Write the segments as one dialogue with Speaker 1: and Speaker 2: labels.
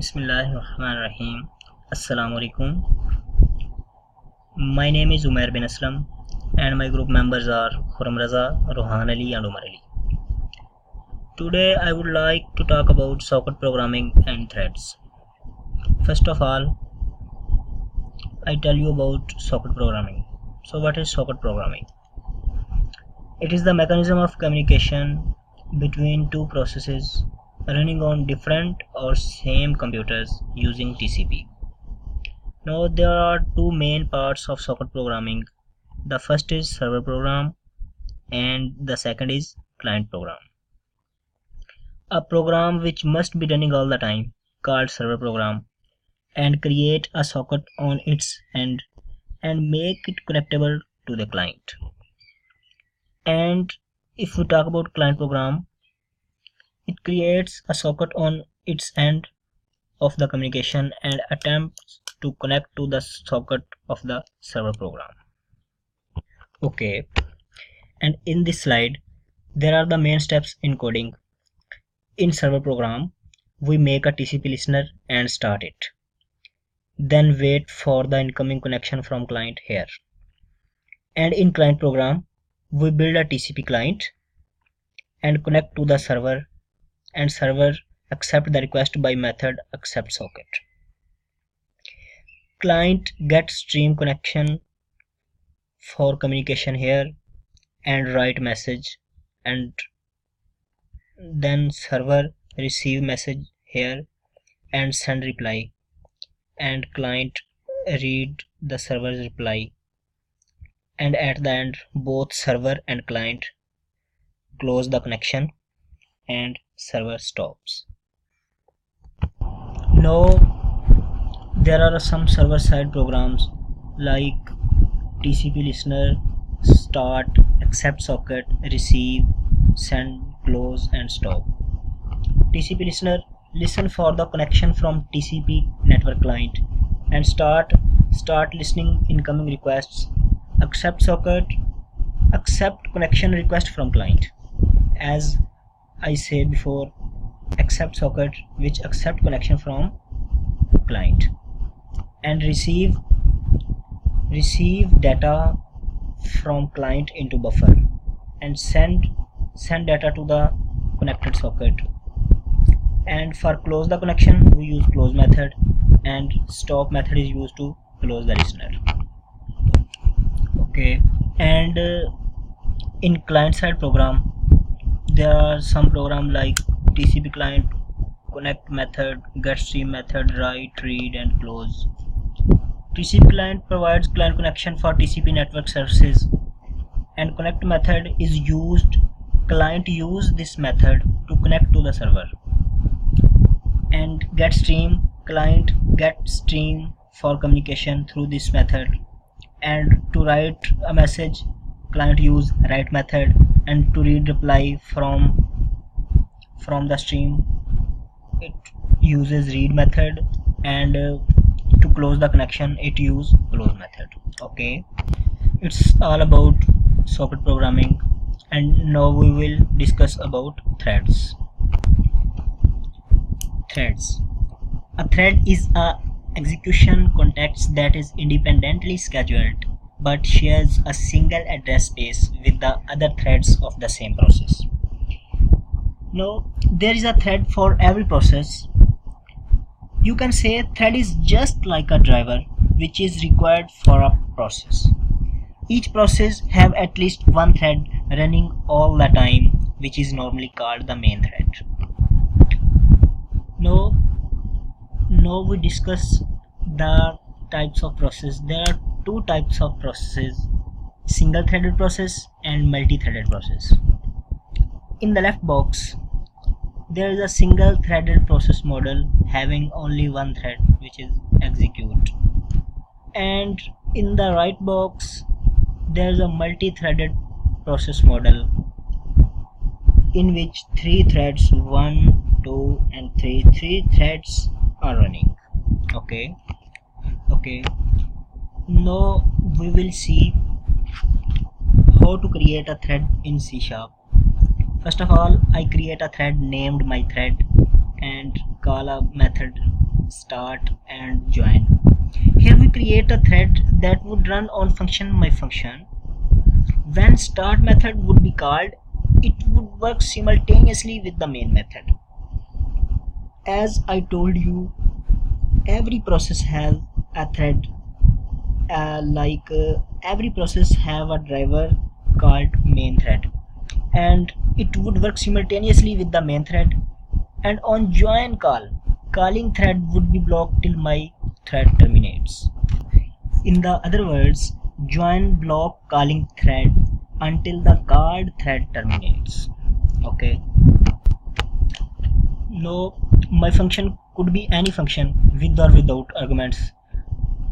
Speaker 1: Bismillahirrahmanirrahim. Assalamu alaikum. My name is Umair bin Aslam and my group members are Khurram Raza, Rohan Ali and Umar Ali. Today I would like to talk about socket programming and threads. First of all, I tell you about socket programming. So what is socket programming? It is the mechanism of communication between two processes running on different or same computers using TCP. Now there are two main parts of socket programming. The first is server program and the second is client program. A program which must be running all the time called server program and create a socket on its end and make it connectable to the client. And if we talk about client program, it creates a socket on its end of the communication and attempts to connect to the socket of the server program. Okay, and in this slide there are the main steps in coding. In server program, we make a TCP listener and start it. Then wait for the incoming connection from client here. And in client program, we build a TCP client and connect to the server, and server accept the request by method accept socket. Client get stream connection for communication here and write message, and then server receive message here and send reply, and client read the server's reply, and at the end both server and client close the connection and server stops. Now there are some server side programs like TCP listener, start, accept socket, receive, send, close and stop. TCP listener listen for the connection from TCP network client and start listening incoming requests. Accept socket accept connection request from client. As I said before, accept socket which accept connection from client, and receive data from client into buffer and send data to the connected socket. And for close the connection we use close method, and stop method is used to close the listener. Okay, and in client side program there are some program like TCP client connect method, get stream method, write, read and close. TCP client provides client connection for TCP network services, and connect method is used. Client use this method to connect to the server. And get stream, client get stream for communication through this method, and to write a message client use write method, and to read reply from the stream it uses read method, and to close the connection it use close method. Okay, it's all about socket programming, and now we will discuss about threads. A thread is a execution context that is independently scheduled but shares a single address space with the other threads of the same process. Now there is a thread for every process. You can say thread is just like a driver which is required for a process. Each process have at least one thread running all the time, which is normally called the main thread. Now we discuss the types of process. There are two types of processes: single threaded process and multi-threaded process. In the left box there is a single threaded process model having only one thread which is execute, and in the right box there is a multi-threaded process model in which three threads, 1, 2 and 3 threads are running. Okay, now we will see how to create a thread in C#. First of all, I create a thread named my thread and call a method start and join. Here we create a thread that would run on function my function. When start method would be called, it would work simultaneously with the main method. As I told you, every process has a thread, every process have a driver called main thread, and it would work simultaneously with the main thread. And on join call, calling thread would be blocked till my thread terminates. In the other words, join block calling thread until the called thread terminates. Okay. Now my function could be any function with or without arguments.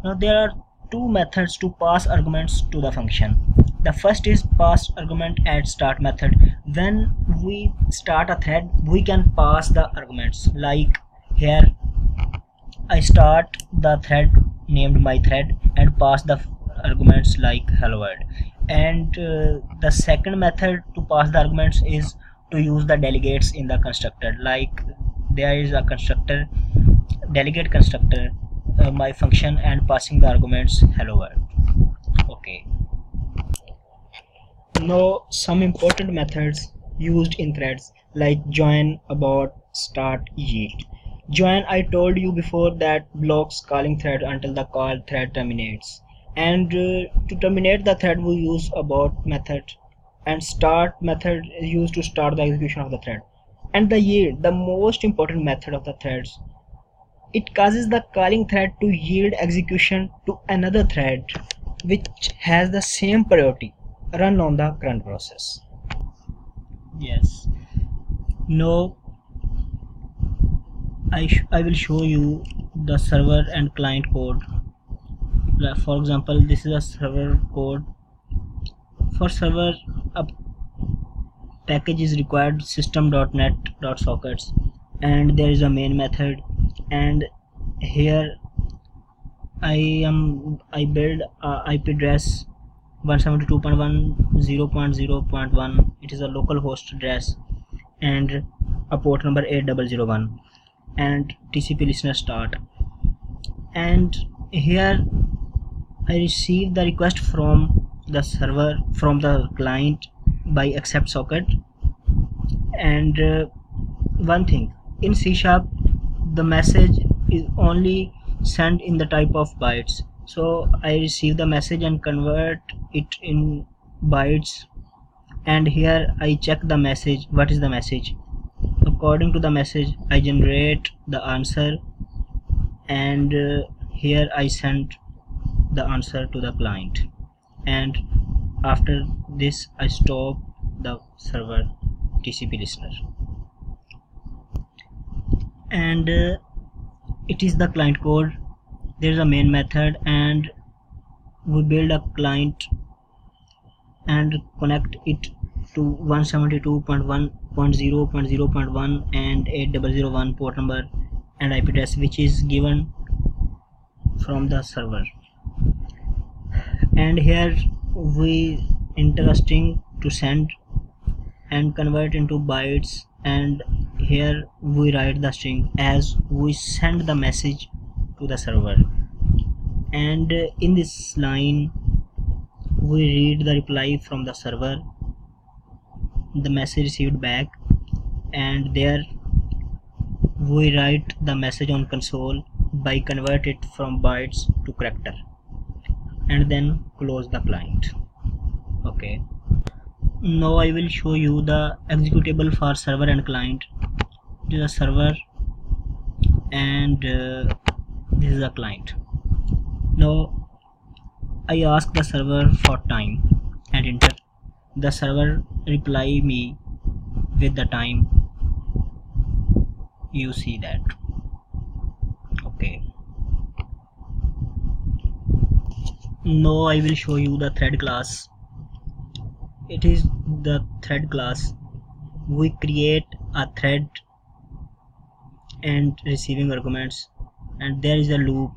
Speaker 1: Now there are two methods to pass arguments to the function. The first is pass argument at start method. When we start a thread, we can pass the arguments. Like here, I start the thread named my thread and pass the arguments like hello world. And the second method to pass the arguments is to use the delegates in the constructor. Like there is a constructor, delegate constructor, my function, and passing the arguments hello world. Okay. Now some important methods used in threads like join, abort, start, yield. Join, I told you before, that blocks calling thread until the call thread terminates. And to terminate the thread we use abort method, and start method is used to start the execution of the thread. And the yield, the most important method of the threads, it causes the calling thread to yield execution to another thread which has the same priority, run on the current process. Yes. Now I will show you the server and client code. For example, this is a server code. For server, a package is required, system.net.sockets, and there is a main method. And here I build a IP address 172.1.0.0.1. it is a local host address, and a port number 8001, and TCP listener start. And here I receive the request from the server, from the client, by accept socket. And one thing, in C#, the message is only sent in the type of bytes. So I receive the message and convert it in bytes, and here I check the message, what is the message. According to the message I generate the answer, and here I send the answer to the client, and after this I stop the server TCP listener. And it is the client code. There is a main method, and we build a client and connect it to 172.1.0.0.1 and 8001 port number and IP address, which is given from the server. And here we enter a string to send and convert into bytes, and here we write the string as we send the message to the server. And in this line we read the reply from the server, the message received back, and there we write the message on console by convert it from bytes to character, and then close the client. Okay. Now I will show you the executable for server and client. This is a server, and this is a client. Now I ask the server for time and enter. The server reply me with the time. You see that. Okay. Now I will show you the thread class. It is the thread class. We create a thread and receiving arguments, and there is a loop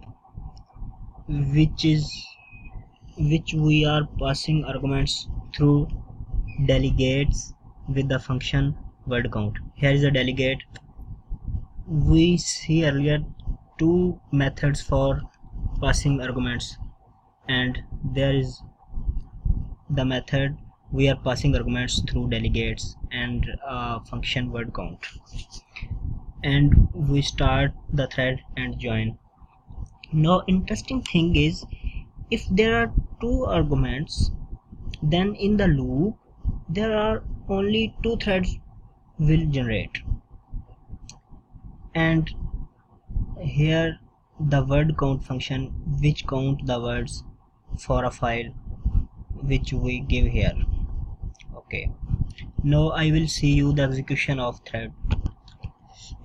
Speaker 1: which we are passing arguments through delegates with the function word count. Here is a delegate. We see earlier two methods for passing arguments, and there is the method we are passing arguments through delegates and function word count. And we start the thread and join. Now interesting thing is, if there are two arguments, then in the loop there are only two threads will generate, and here the word count function which count the words for a file which we give here. Okay, now I will see you the execution of thread.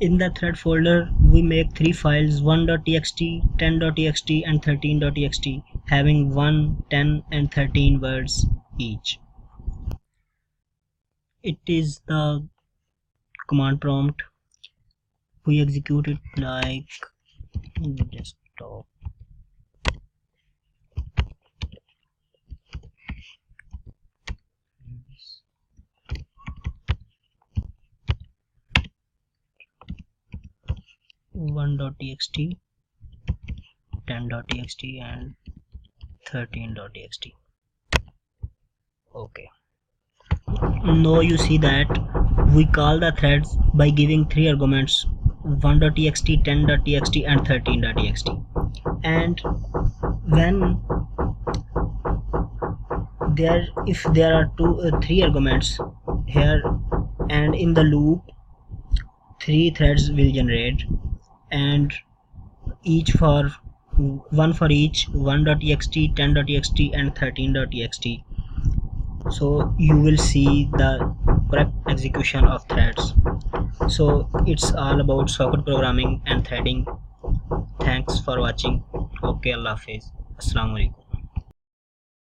Speaker 1: In the thread folder we make three files, 1.txt, 10.txt and 13.txt, having 1, 10 and 13 words each. It is the command prompt. We execute it like desktop. .txt, 10.txt and 13.txt. Okay, now you see that we call the threads by giving three arguments, 1.txt, 10.txt and 13.txt. And when if there are three arguments here, and in the loop three threads will generate, and one for each, 1.txt, 10.txt and 13.txt. so you will see the correct execution of threads. So it's all about socket programming and threading. Thanks for watching. Okay, Allah Hafiz. Assalamu alaikum.